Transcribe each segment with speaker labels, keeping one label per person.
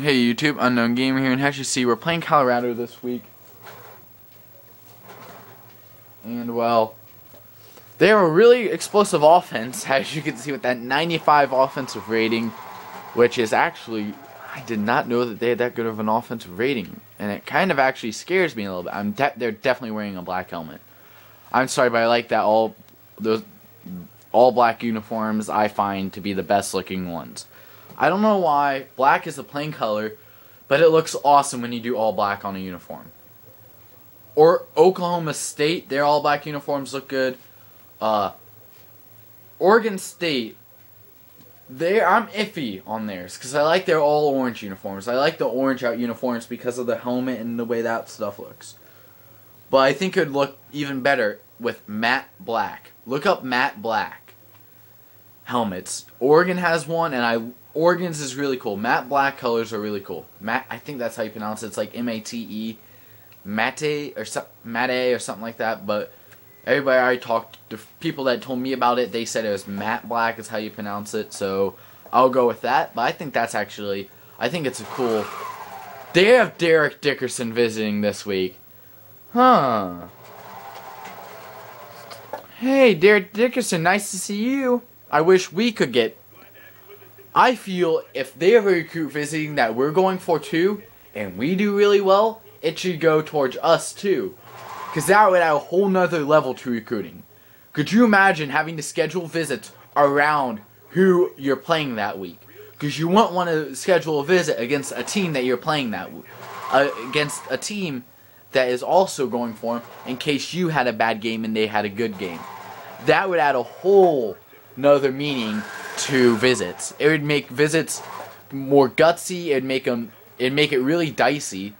Speaker 1: Hey YouTube, Unknown Gamer here, and as you see, we're playing Colorado this week. And well, they're a really explosive offense, as you can see with that 95 offensive rating, which is actually, I did not know that they had that good of an offensive rating, and it kind of actually scares me a little bit. They're definitely wearing a black helmet. I'm sorry, but I like that those all black uniforms I find to be the best looking ones. I don't know why. Black is a plain color, but it looks awesome when you do all black on a uniform. Or Oklahoma State, their all black uniforms look good. Oregon State, I'm iffy on theirs because I like their all orange uniforms. I like the orange out uniforms because of the helmet and the way that stuff looks. But I think it would look even better with matte black. Look up matte black helmets. Oregon has one, and Oregon's is really cool. Matte black colors are really cool. Matte, I think that's how you pronounce it. It's like M-A-T-E, matte or something like that. But everybody I talked to, people that told me about it, they said it was matte black is how you pronounce it. So I'll go with that. But I think that's actually, I think it's a cool. They have Derek Dickerson visiting this week. Huh. Hey, Derek Dickerson, nice to see you. I wish we could get. I feel if they have a recruit visiting that we're going for too, and we do really well, it should go towards us too. Because that would add a whole nother level to recruiting. Could you imagine having to schedule visits around who you're playing that week? Because you wouldn't want to schedule a visit against a team that you're playing that week. Against a team that is also going for them in case you had a bad game and they had a good game. That would add a whole nother meaning to visits. It would make visits more gutsy. It'd make it really dicey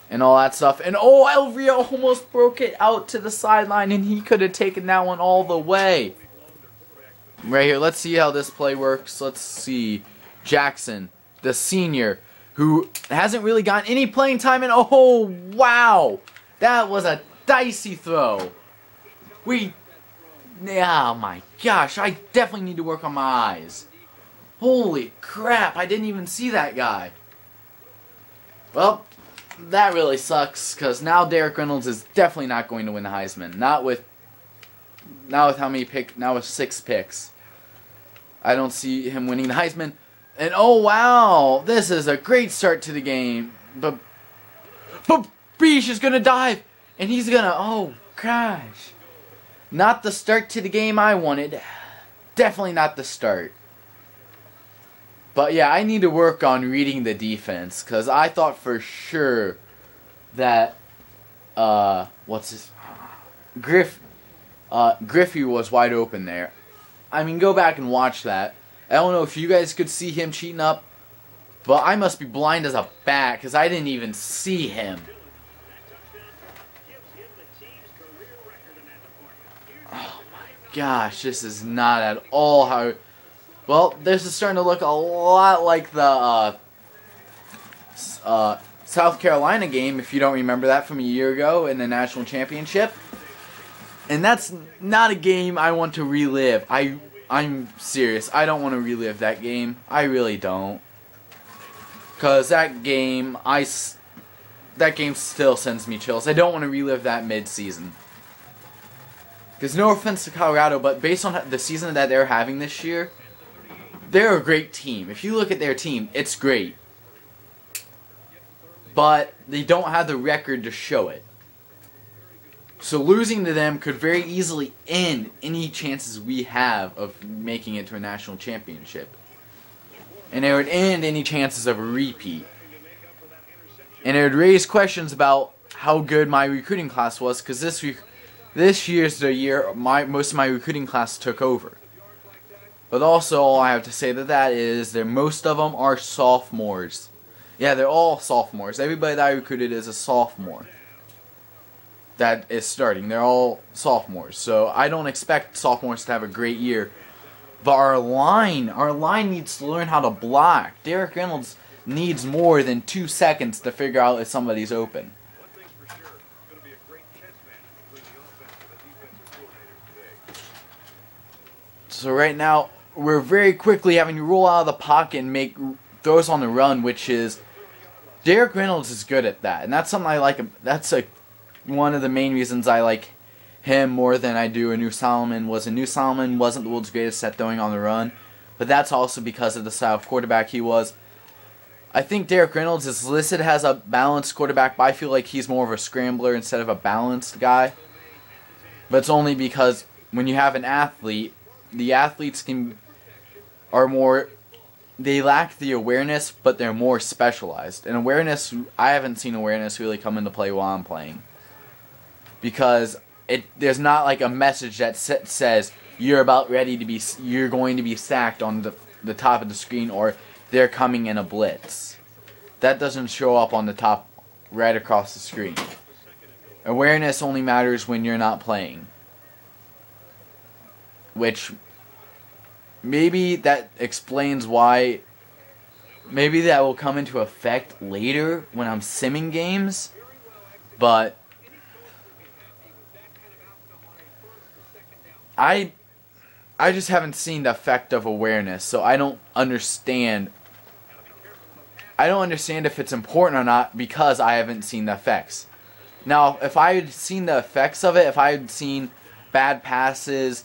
Speaker 1: and all that stuff. And oh, Elvia almost broke it out to the sideline, and he could have taken that one all the way. Right here, let's see how this play works. Let's see. Jackson, the senior, who hasn't really gotten any playing time, and oh, wow. That was a dicey throw. Oh my gosh, I definitely need to work on my eyes. Holy crap, I didn't even see that guy. Well, that really sucks, because now Derek Reynolds is definitely not going to win the Heisman. Not with how many picks, now with 6 picks. I don't see him winning the Heisman. And oh wow, this is a great start to the game. But Beach is going to dive, and he's going to, oh gosh. Not the start to the game I wanted. Definitely not the start. But yeah, I need to work on reading the defense, because I thought for sure that Griffey was wide open there. I mean, go back and watch that. I don't know if you guys could see him cheating up, but I must be blind as a bat because I didn't even see him. Oh my gosh, this is not at all how. Well, this is starting to look a lot like the South Carolina game, if you don't remember that from a year ago in the national championship. And that's not a game I want to relive. I'm serious. I don't want to relive that game. I really don't. Because that game still sends me chills. I don't want to relive that mid-season. Because no offense to Colorado, but based on the season that they're having this year, they're a great team. If you look at their team, it's great. But they don't have the record to show it. So losing to them could very easily end any chances we have of making it to a national championship. And it would end any chances of a repeat. And it would raise questions about how good my recruiting class was, because this year's the year most of my recruiting class took over. But also, all I have to say to that is that most of them are sophomores. Yeah, they're all sophomores. Everybody that I recruited is a sophomore that is starting. They're all sophomores. So I don't expect sophomores to have a great year. But our line needs to learn how to block. Derek Reynolds needs more than 2 seconds to figure out if somebody's open. So right now, we're very quickly having to roll out of the pocket and make throws on the run, which is Derek Reynolds is good at that, and that's something I like. That's one of the main reasons I like him more than I do Anu Solomon. Anu Solomon wasn't the world's greatest at throwing on the run, but that's also because of the style of quarterback he was. I think Derek Reynolds is listed as a balanced quarterback, but I feel like he's more of a scrambler instead of a balanced guy. But it's only because when you have an athlete, the athletes they lack the awareness, but they're more specialized. And awareness, I haven't seen awareness really come into play while I'm playing. Because there's not like a message that says you're going to be sacked on the top of the screen, or they're coming in a blitz. That doesn't show up on the top right across the screen. Awareness only matters when you're not playing. Which maybe that explains why. Maybe that will come into effect later when I'm simming games. But I just haven't seen the effect of awareness, so I don't understand. I don't understand if it's important or not because I haven't seen the effects. Now, if I had seen the effects of it, if I had seen bad passes,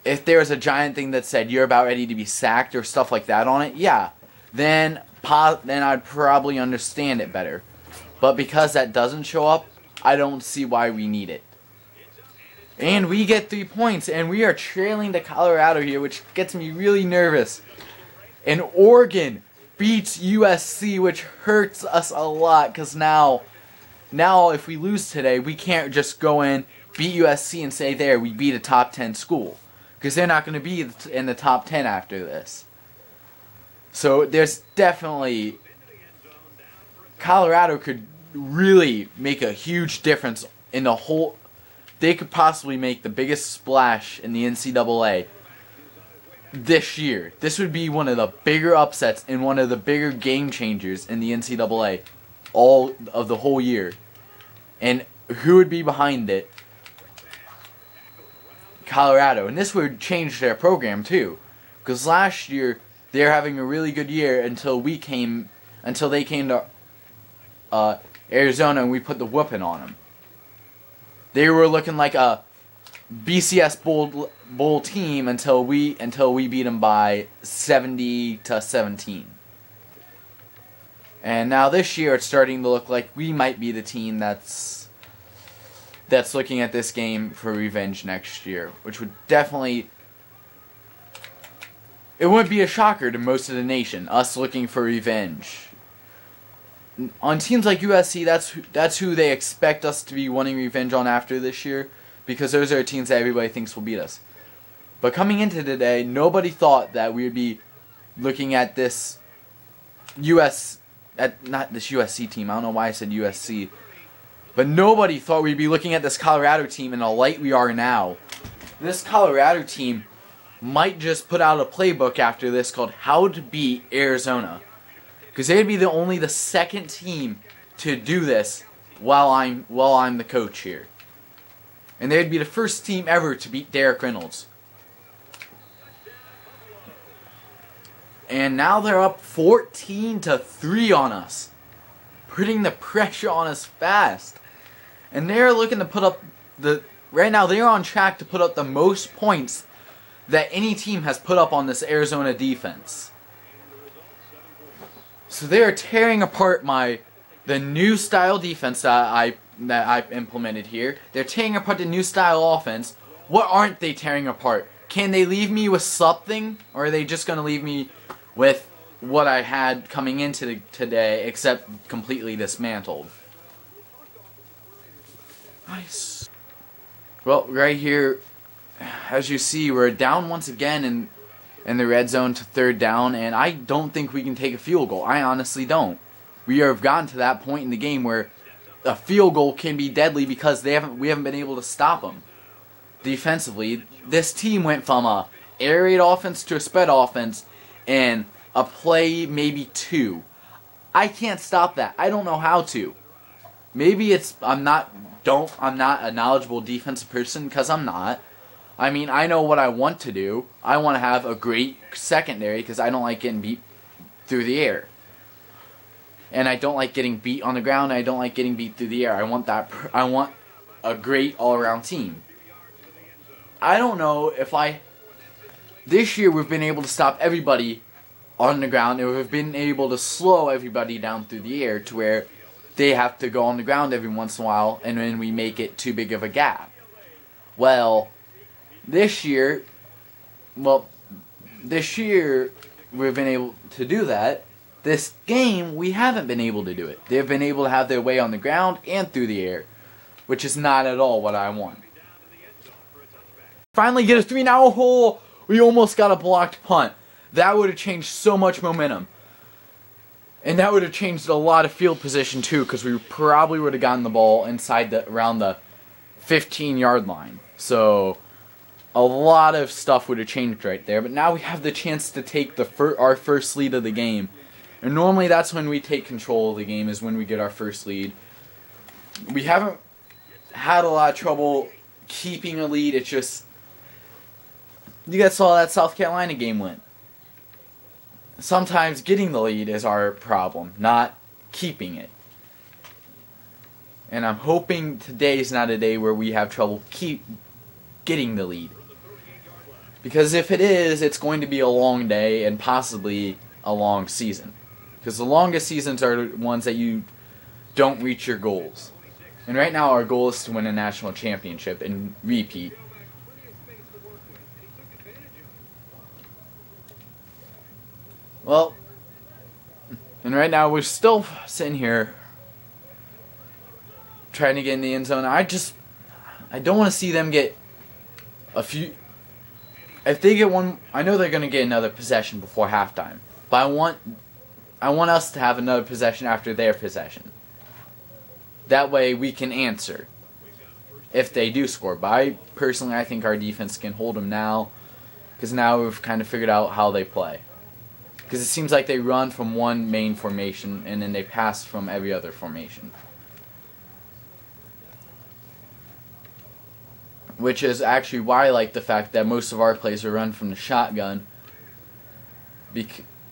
Speaker 1: if there was a giant thing that said you're about ready to be sacked or stuff like that on it, yeah, then I'd probably understand it better. But because that doesn't show up, I don't see why we need it. And we get 3 points, and we are trailing to Colorado here, which gets me really nervous. And Oregon beats USC, which hurts us a lot, because now if we lose today, we can't just go in, beat USC, and say, there, we beat a top 10 school. Because they're not going to be in the top 10 after this. So there's definitely... Colorado could really make a huge difference in the whole... They could possibly make the biggest splash in the NCAA this year. This would be one of the bigger upsets and one of the bigger game changers in the NCAA all of the whole year. And who would be behind it? Colorado. And this would change their program too. Because last year they were having a really good year until they came to Arizona and we put the whooping on them. They were looking like a BCS bowl team until we beat them by 70-17. And now this year it's starting to look like we might be the team that's looking at this game for revenge next year, which would definitely... It wouldn't be a shocker to most of the nation, us looking for revenge. On teams like USC, that's who they expect us to be wanting revenge on after this year, because those are teams that everybody thinks will beat us. But coming into today, nobody thought that we would be looking at this not this USC team. I don't know why I said USC. But nobody thought we'd be looking at this Colorado team in the light we are now. This Colorado team might just put out a playbook after this called How to Beat Arizona. Because they'd be only the second team to do this while I'm the coach here. And they'd be the first team ever to beat Derek Reynolds. And now they're up 14-3 on us. Putting the pressure on us fast. And they're looking to put up right now they're on track to put up the most points that any team has put up on this Arizona defense. So they are tearing apart the new style defense that I've implemented here. They're tearing apart the new style offense. What aren't they tearing apart? Can they leave me with something, or are they just going to leave me with what I had coming into today, except completely dismantled? Nice. Well, right here, as you see, we're down once again in the red zone to third down, and I don't think we can take a field goal. I honestly don't. We have gotten to that point in the game where a field goal can be deadly because we haven't been able to stop them. Defensively, this team went from a air raid offense to a spread offense in a play, maybe 2. I can't stop that. I don't know how to. Maybe I'm not a knowledgeable defensive person, because I'm not. I mean, I know what I want to do. I want to have a great secondary because I don't like getting beat through the air. And I don't like getting beat on the ground. I don't like getting beat through the air. I want a great all-around team. I don't know if this year we've been able to stop everybody on the ground, and we've been able to slow everybody down through the air to where they have to go on the ground every once in a while, and then we make it too big of a gap. Well, this year we've been able to do that. This game, we haven't been able to do it. They've been able to have their way on the ground and through the air, which is not at all what I want. Finally get a 3-and-out hole. We almost got a blocked punt. That would have changed so much momentum. And that would have changed a lot of field position too, because we probably would have gotten the ball around the 15-yard line. So a lot of stuff would have changed right there. But now we have the chance to take our first lead of the game. And normally that's when we take control of the game, is when we get our first lead. We haven't had a lot of trouble keeping a lead. It's just, you guys saw that South Carolina game went. Sometimes getting the lead is our problem, not keeping it. And I'm hoping today's not a day where we have trouble getting the lead. Because if it is, it's going to be a long day and possibly a long season. Because the longest seasons are the ones that you don't reach your goals. And right now our goal is to win a national championship and repeat. Well, and right now we're still sitting here trying to get in the end zone. I don't want to see them get a few. If they get one, I know they're going to get another possession before halftime. But I want us to have another possession after their possession. That way we can answer if they do score. But I think our defense can hold them now, because now we've kind of figured out how they play. Because it seems like they run from one main formation and then they pass from every other formation. Which is actually why I like the fact that most of our plays are run from the shotgun.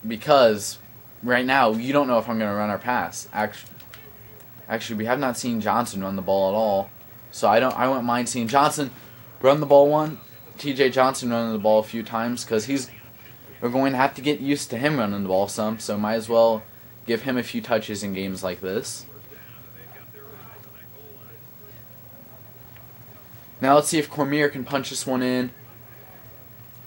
Speaker 1: Because right now, you don't know if I'm going to run or pass. Actually, we have not seen Johnson run the ball at all. So I wouldn't mind seeing Johnson run the ball one. TJ Johnson running the ball a few times, because we're going to have to get used to him running the ball some. So might as well give him a few touches in games like this. Now let's see if Cormier can punch this one in.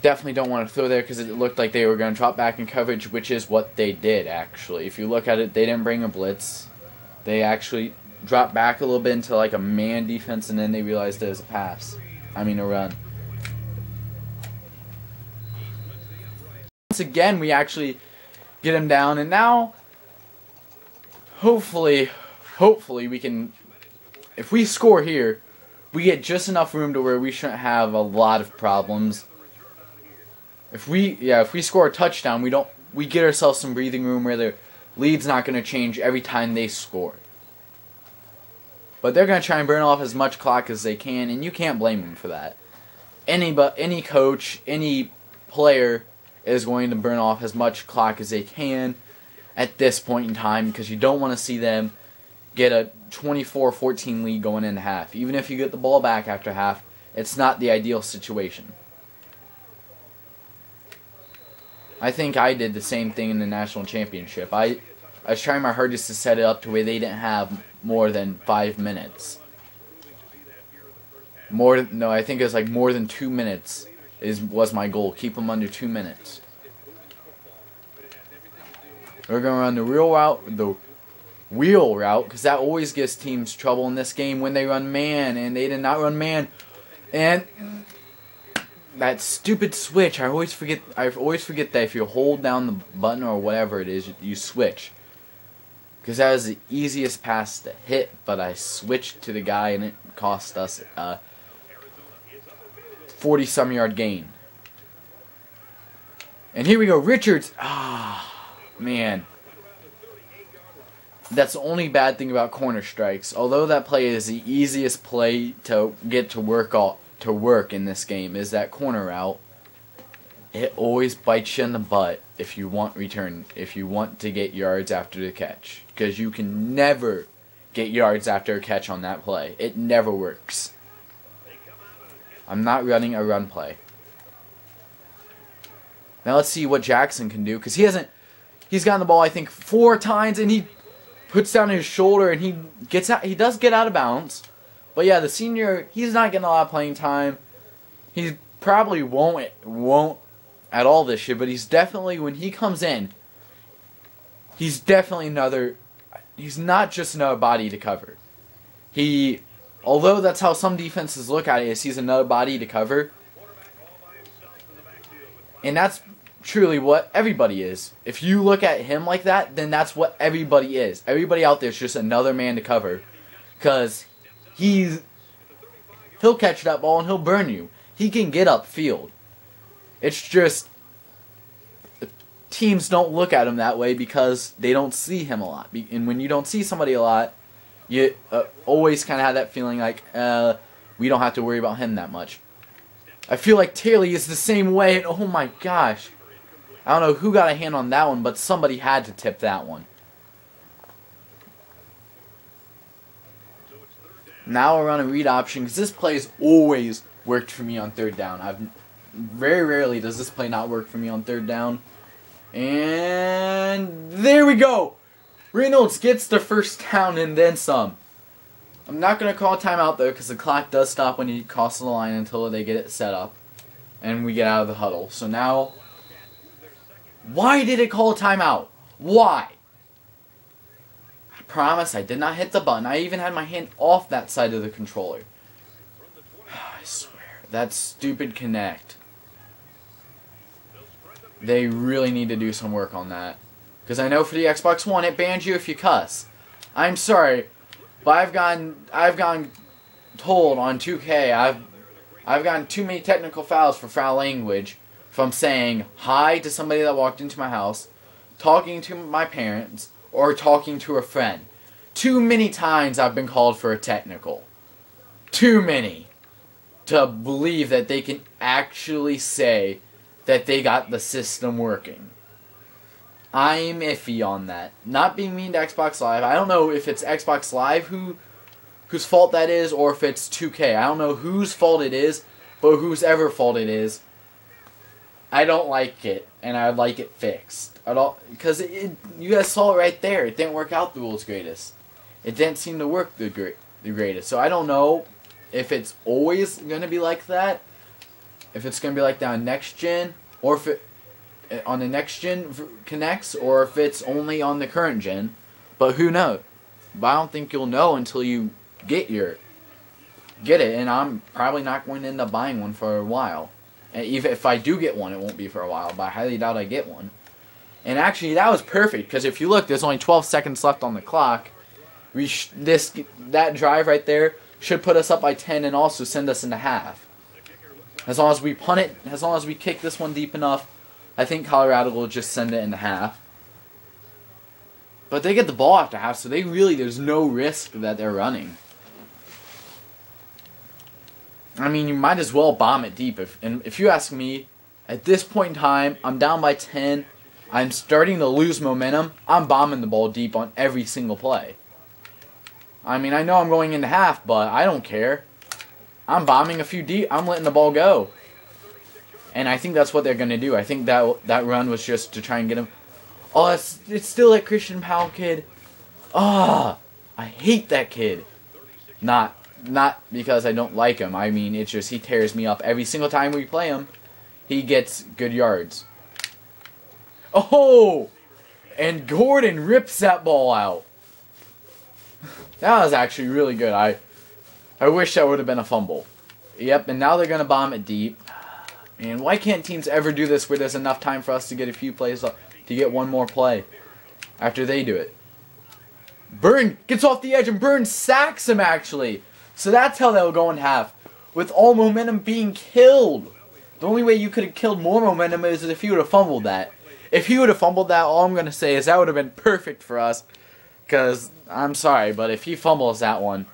Speaker 1: Definitely don't want to throw there because it looked like they were going to drop back in coverage, which is what they did, actually. If you look at it, they didn't bring a blitz. They actually dropped back a little bit into like a man defense, and then they realized it was a run. Once again, we actually get him down, and now hopefully we can, if we score here, we get just enough room to where we shouldn't have a lot of problems. If we score a touchdown, we get ourselves some breathing room where the lead's not going to change every time they score. But they're going to try and burn off as much clock as they can, and you can't blame them for that. Any coach, any player is going to burn off as much clock as they can at this point in time, because you don't want to see them get a 24-14 lead going into half. Even if you get the ball back after half, it's not the ideal situation. I think I did the same thing in the national championship. I was trying my hardest to set it up to where they didn't have more than 5 minutes. I think it was like more than 2 minutes was my goal. Keep them under 2 minutes. We're going to run the wheel route, because that always gives teams trouble in this game when they run man, and they did not run man. And that stupid switch, I always forget that if you hold down the button or whatever it is, you switch. Because that was the easiest pass to hit, but I switched to the guy and it cost us a 40-some yard gain. And here we go, Richards. Man. That's the only bad thing about corner strikes. Although that play is the easiest play to get to work to work in this game is that corner route. It always bites you in the butt if you want to get yards after the catch. Because you can never get yards after a catch on that play. It never works. I'm not running a run play. Now let's see what Jackson can do. Because he's gotten the ball I think 4 times and he puts down his shoulder and he does get out of bounds. But yeah, the senior, he's not getting a lot of playing time. He probably won't at all this year, but he's definitely, when he comes in, he's not just another body to cover. Although that's how some defenses look at it, is he's another body to cover. And that's truly what everybody is. If you look at him like that, then that's what everybody is. Everybody out there is just another man to cover. Because he'll catch that ball and he'll burn you. He can get upfield. It's just teams don't look at him that way because they don't see him a lot. And when you don't see somebody a lot, you always kind of have that feeling like, we don't have to worry about him that much. I feel like Taylor is the same way. And oh my gosh. I don't know who got a hand on that one, but somebody had to tip that one. Now we're on a read option because this play has always worked for me on 3rd down. Very rarely does this play not work for me on 3rd down. And there we go. Reynolds gets the 1st down and then some. I'm not going to call a timeout though because the clock does stop when you cross the line until they get it set up. And we get out of the huddle. So now, why did it call a timeout? Why? I promise I did not hit the button. I even had my hand off that side of the controller. I swear. That stupid Connect. They really need to do some work on that. Because I know for the Xbox One it bans you if you cuss. I'm sorry, but I've gotten told on 2K I've gotten too many technical fouls for foul language from saying hi to somebody that walked into my house, talking to my parents, or talking to a friend. Too many times I've been called for a technical. Too many to believe that they can actually say that they got the system working. I'm iffy on that. Not being mean to Xbox Live. I don't know if it's Xbox Live whose fault that is, or if it's 2K. I don't know whose fault it is, but whose ever fault it is, I don't like it, and I'd like it fixed. Because you guys saw it right there. It didn't work out the world's greatest. It didn't seem to work the greatest. So I don't know if it's always going to be like that. If it's going to be like that on next gen, or if it on the next gen connects, or if it's only on the current gen. But who knows? But I don't think you'll know until you get it. And I'm probably not going to end up buying one for a while. And even if I do get one, it won't be for a while. But I highly doubt I get one. And actually, that was perfect because if you look, there's only 12 seconds left on the clock. That drive right there should put us up by 10 and also send us into half. As long as we punt it, as long as we kick this one deep enough, I think Colorado will just send it into half. But they get the ball after half, so there's no risk that they're running. I mean, you might as well bomb it deep. If you ask me, at this point in time, I'm down by 10. I'm starting to lose momentum. I'm bombing the ball deep on every single play. I mean, I know I'm going into half, but I don't care. I'm bombing a few deep. I'm letting the ball go. And I think that's what they're going to do. I think that run was just to try and get him. Oh, it's still that Christian Powell kid. Ah, I hate that kid. Not because I don't like him. I mean, it's just he tears me up. Every single time we play him, he gets good yards. Oh! And Gordon rips that ball out. That was actually really good. I wish that would have been a fumble. Yep, and now they're going to bomb it deep. And why can't teams ever do this where there's enough time for us to get a few plays up, to get one more play after they do it? Burn gets off the edge and Burn sacks him actually. So that's how they'll go in half. With all momentum being killed. The only way you could have killed more momentum is if he would have fumbled that. If he would have fumbled that, all I'm going to say is that would have been perfect for us. Because, I'm sorry, but if he fumbles that one,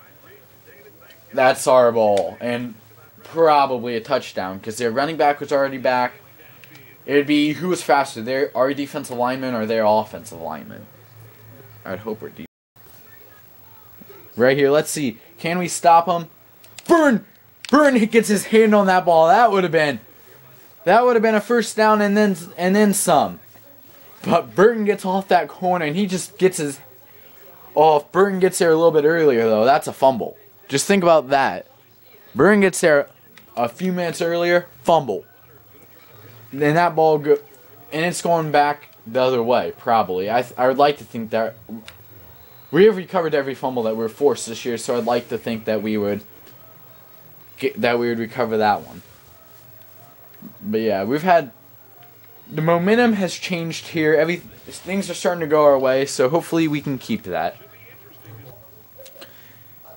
Speaker 1: that's our ball. And probably a touchdown because their running back was already back. It would be who was faster, our defensive lineman or their offensive lineman. I'd hope we're deep. Right here, let's see. Can we stop him? Burn! Burn gets his hand on that ball. That would have been a first down and then some. But Burton gets off that corner and he just gets his... Oh, if Burton gets there a little bit earlier though, that's a fumble. Just think about that. Burton gets there a few minutes earlier, fumble. Then that ball and it's going back the other way, probably. I would like to think that we have recovered every fumble that we're forced this year, so I'd like to think that we would recover that one. But yeah, the momentum has changed here. Things are starting to go our way, so hopefully we can keep that.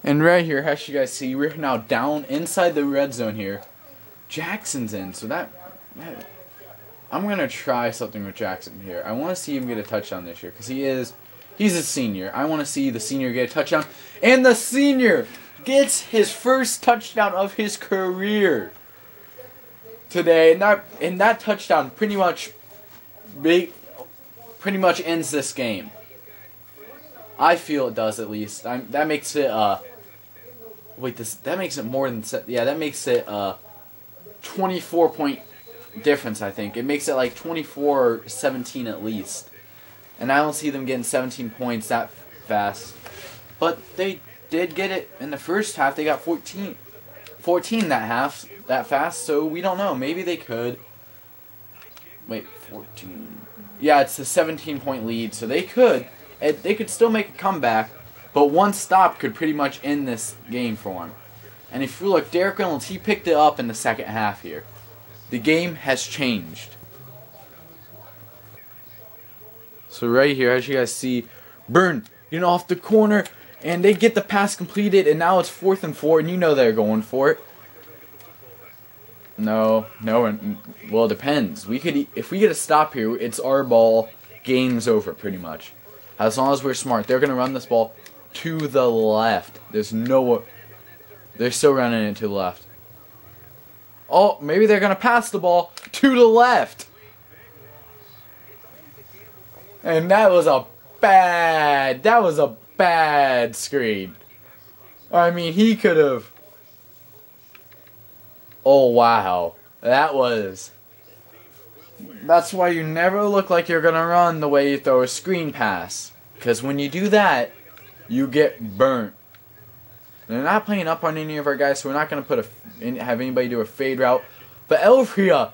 Speaker 1: And right here, as you guys see, we're now down inside the red zone here. Jackson's in, so I'm going to try something with Jackson here. I want to see him get a touchdown this year because he's a senior. I want to see the senior get a touchdown. And the senior gets his first touchdown of his career today. And that touchdown pretty much ends this game. I feel it does, at least. That makes it that makes it more than... Yeah, that makes it 24-point difference, I think. It makes it like 24-17 at least. And I don't see them getting 17 points that fast. But they did get it in the first half. They got 14 that fast, so we don't know. Maybe they could. Wait, 14. Yeah, it's a 17-point lead, so they could still make a comeback, but one stop could pretty much end this game for them. And if you look, Derek Reynolds, he picked it up in the second half here. The game has changed. So right here, as you guys see, Burn, off the corner, and they get the pass completed, and now it's 4th and 4, and you know they're going for it. No, well, it depends. If we get a stop here, it's our ball, game's over pretty much. As long as we're smart. They're going to run this ball to the left. They're still running it to the left. Oh, maybe they're going to pass the ball to the left. And that was a bad screen. I mean, he could have... Oh, wow. That's why you never look like you're going to run the way you throw a screen pass. Because when you do that, you get burnt. They're not playing up on any of our guys, so we're not going to have anybody do a fade route. But Elvria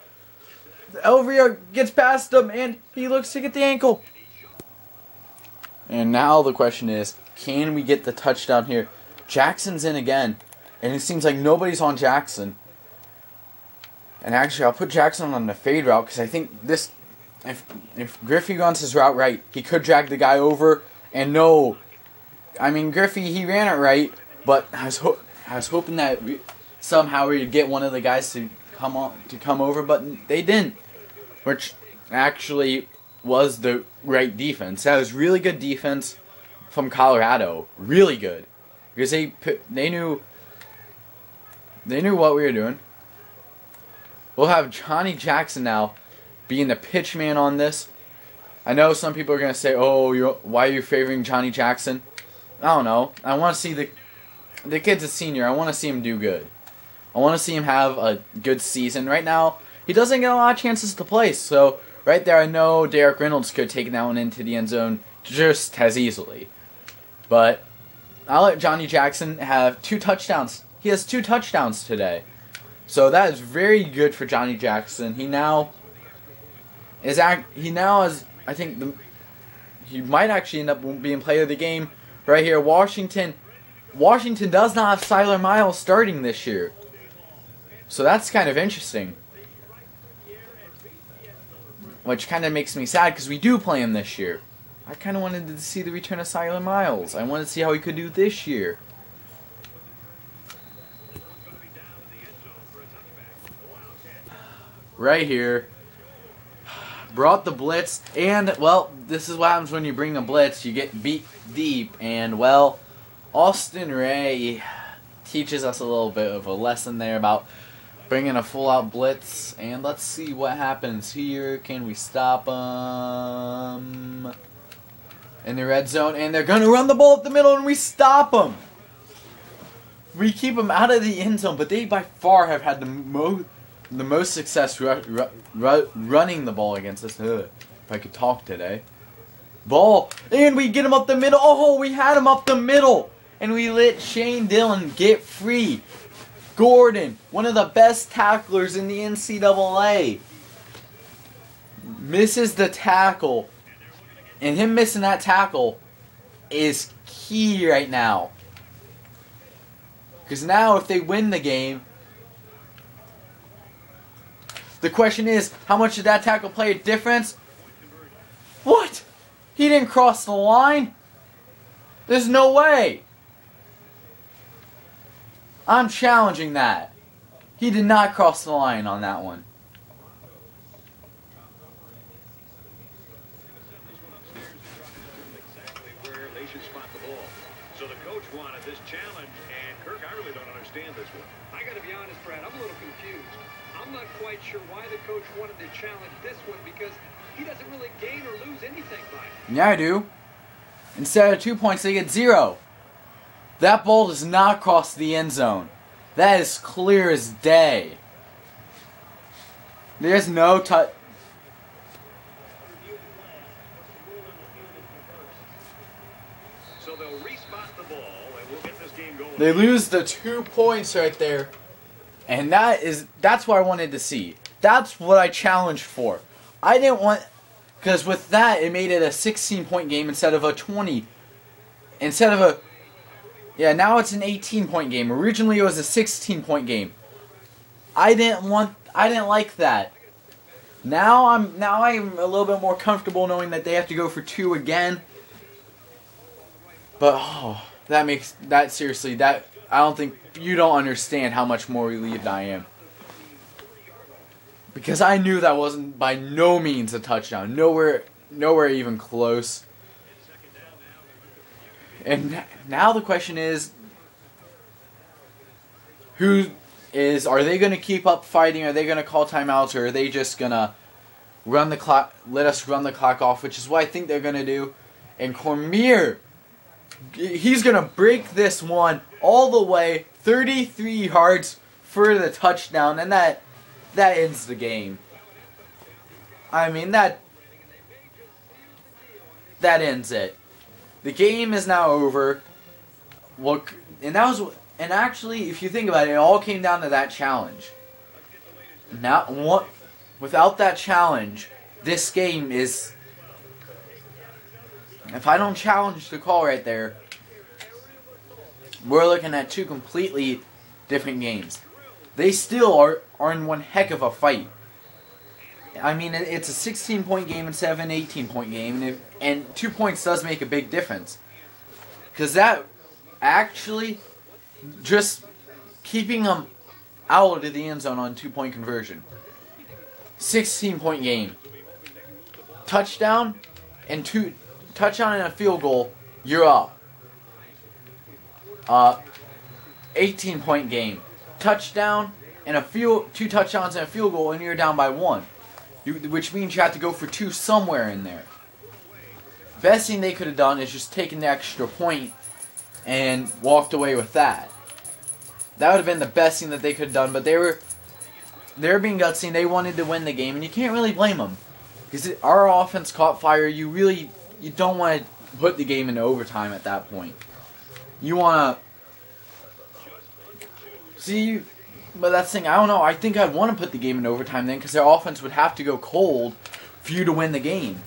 Speaker 1: gets past him, and he looks to get the ankle. And now the question is, can we get the touchdown here? Jackson's in again, and it seems like nobody's on Jackson. And actually, I'll put Jackson on the fade route because I think this, if Griffey runs his route right, he could drag the guy over. And no, I mean Griffey, he ran it right, but I was hoping that somehow we'd get one of the guys to come over, but they didn't, which actually was the right defense. That was really good defense from Colorado, really good, because they knew what we were doing. We'll have Johnny Jackson now being the pitch man on this. I know some people are going to say, oh, why are you favoring Johnny Jackson? I don't know. I want to see the kid's a senior. I want to see him do good. I want to see him have a good season. Right now, he doesn't get a lot of chances to play. So, right there, I know Derek Reynolds could take that one into the end zone just as easily. But I'll let Johnny Jackson have 2 touchdowns. He has 2 touchdowns today. So that is very good for Johnny Jackson. He now has, I think, he might actually end up being player of the game. Right here, Washington does not have Tyler Miles starting this year. So that's kind of interesting. Which kind of makes me sad because we do play him this year. I kind of wanted to see the return of Tyler Miles. I wanted to see how he could do this year. Right here, brought the blitz, and, well, this is what happens when you bring a blitz. You get beat deep, and, well, Austin Ray teaches us a little bit of a lesson there about bringing a full-out blitz. And let's see what happens here. Can we stop them in the red zone? And they're going to run the ball up the middle, and we stop them. We keep them out of the end zone, but they by far have had the most success running the ball against us. If I could talk today. Ball, and we get him up the middle. Oh, we had him up the middle, and we let Shane Dillon get free. Gordon, one of the best tacklers in the NCAA, misses the tackle, and him missing that tackle is key right now. Because now if they win the game, the question is, how much did that tackle play a difference? What? He didn't cross the line? There's no way. I'm challenging that. He did not cross the line on that one.
Speaker 2: So the coach wanted this challenge, and Kirk, I really don't understand this one.
Speaker 3: I got to be honest, Brad, I'm a little confused. I'm not quite sure why the coach wanted to challenge this one because he doesn't really gain or lose anything by it.
Speaker 1: Yeah, I do. Instead of 2 points, they get 0. That ball does not cross the end zone. That is clear as day. There's no touch.
Speaker 2: So they'll respot the ball, and we'll get this game going.
Speaker 1: They lose the 2 points right there. And that's what I wanted to see. That's what I challenged for. I didn't want, because with that, it made it a 16-point game instead of a 20. Instead of a, yeah, now it's an 18-point game. Originally, it was a 16-point game. I didn't like that. Now I'm a little bit more comfortable knowing that they have to go for 2 again. But seriously, I don't think you don't understand how much more relieved I am. Because I knew that wasn't by no means a touchdown. Nowhere even close. And now the question is, are they going to keep up fighting? Are they going to call timeouts? Or are they just going to run the clock, let us run the clock off, which is what I think they're going to do. And Cormier, he's going to break this one all the way 33 yards for the touchdown, and that ends the game. I mean, that ends it. The game is now over. Look, and actually, if you think about it, it all came down to that challenge. Without that challenge, this game is, if I don't challenge the call right there, we're looking at 2 completely different games. They still are in one heck of a fight. I mean, it's a 16-point game instead of an 18-point game, and 2 points does make a big difference. Because that actually, just keeping them out of the end zone on 2-point conversion. 16-point game. Touchdown and a field goal, you're up. 18-point game. Touchdown and 2 touchdowns and a field goal, and you're down by 1. Which means you have to go for 2 somewhere in there. Best thing they could have done is just taken the extra point and walked away with that. That would have been the best thing that they could have done, but they were being gutsy and they wanted to win the game, and you can't really blame them. Because our offense caught fire. You don't want to put the game into overtime at that point. You want to see, but that's the thing. I don't know. I think I'd want to put the game in overtime then, because their offense would have to go cold for you to win the game,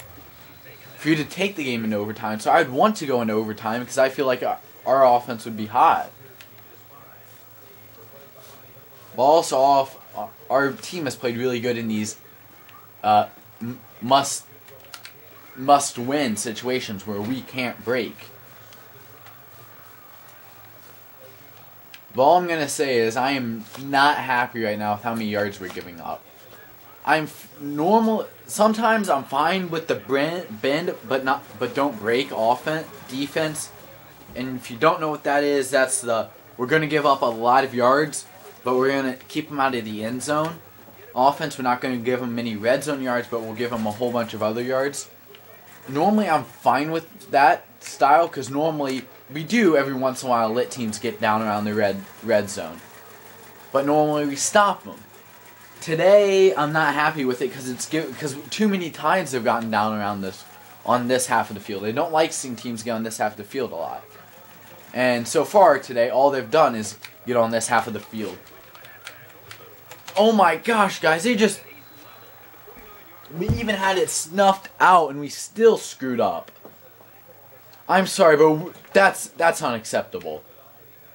Speaker 1: for you to take the game into overtime. So I'd want to go into overtime because I feel like our offense would be hot. But also, our team has played really good in these must-win situations where we can't break. But all I'm going to say is I am not happy right now with how many yards we're giving up. Sometimes I'm fine with the bend, but don't break defense. And if you don't know what that is, that's the we're going to give up a lot of yards, but we're going to keep them out of the end zone. Offense, we're not going to give them many red zone yards, but we'll give them a whole bunch of other yards. Normally, I'm fine with that style because normally we do every once in a while let teams get down around the red zone. But normally we stop them. Today, I'm not happy with it because too many times they've gotten down around on this half of the field. They don't like seeing teams get on this half of the field a lot. And so far today, all they've done is get on this half of the field. Oh my gosh, guys, we even had it snuffed out and we still screwed up. I'm sorry, but that's unacceptable.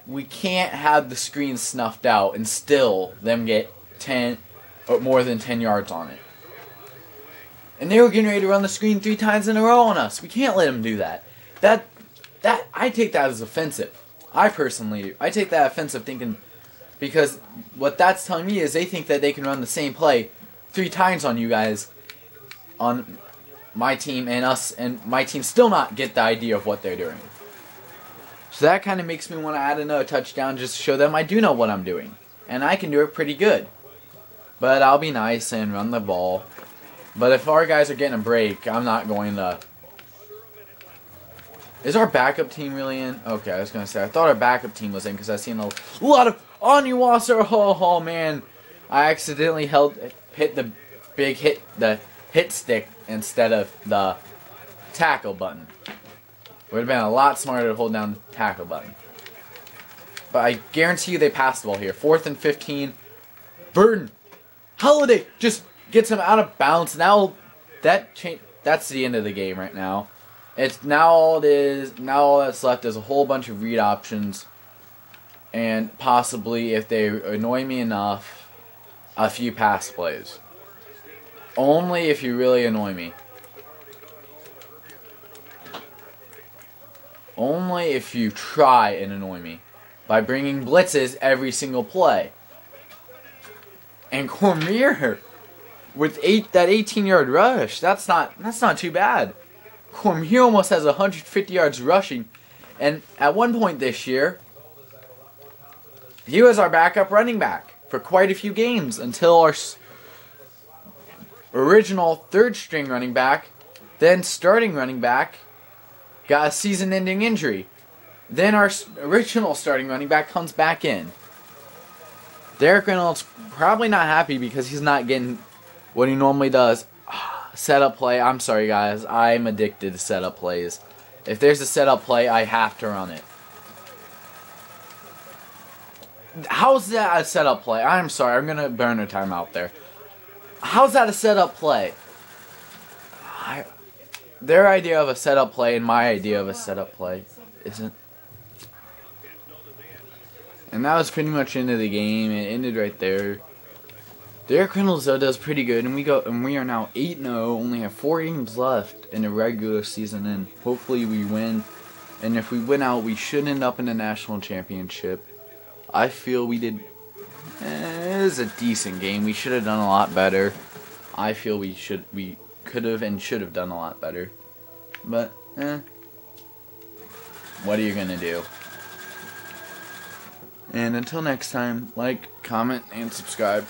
Speaker 1: We can't have the screen snuffed out and still them get 10 or more than 10 yards on it. And they were getting ready to run the screen 3 times in a row on us. We can't let them do that. I take that as offensive. I personally do. I take that offensive thinking, because what that's telling me is they think that they can run the same play 3 times on you guys, on my team and us, and my team still not get the idea of what they're doing. So that kind of makes me want to add another touchdown just to show them I do know what I'm doing. And I can do it pretty good. But I'll be nice and run the ball. But if our guys are getting a break, I'm not going to... Is our backup team really in? Okay, I was going to say, I thought our backup team was in because I've seen a lot of Oniwasa. Oh, man. I accidentally hit the hit stick instead of the tackle button. Would have been a lot smarter to hold down the tackle button. But I guarantee you they passed the ball here. 4th and 15. Burton. Holiday just gets him out of bounds. Now that's the end of the game right now. Now all that's left is a whole bunch of read options, and possibly, if they annoy me enough, a few pass plays. Only if you really annoy me. Only if you try and annoy me by bringing blitzes every single play. And Cormier with that 18-yard rush, that's not too bad. Cormier almost has 150 yards rushing, and at one point this year, he was our backup running back for quite a few games until our original third-string running back, then starting running back, got a season-ending injury. Then our original starting running back comes back in. Derek Reynolds probably not happy because he's not getting what he normally does. Setup play. I'm sorry, guys. I'm addicted to setup plays. If there's a setup play, I have to run it. How's that a setup play? I'm sorry. I'm going to burn a timeout there. How's that a setup play? Their idea of a setup play and my idea of a setup play isn't. And that was pretty much into the game. It ended right there. Derek Reynolds though does pretty good, and we are now 8-0. Only have 4 games left in the regular season, and hopefully we win. And if we win out, we should end up in the national championship. I feel we did. It was a decent game. We should have done a lot better. I feel we could have and should have done a lot better. But what are you gonna do? And until next time, like, comment, and subscribe.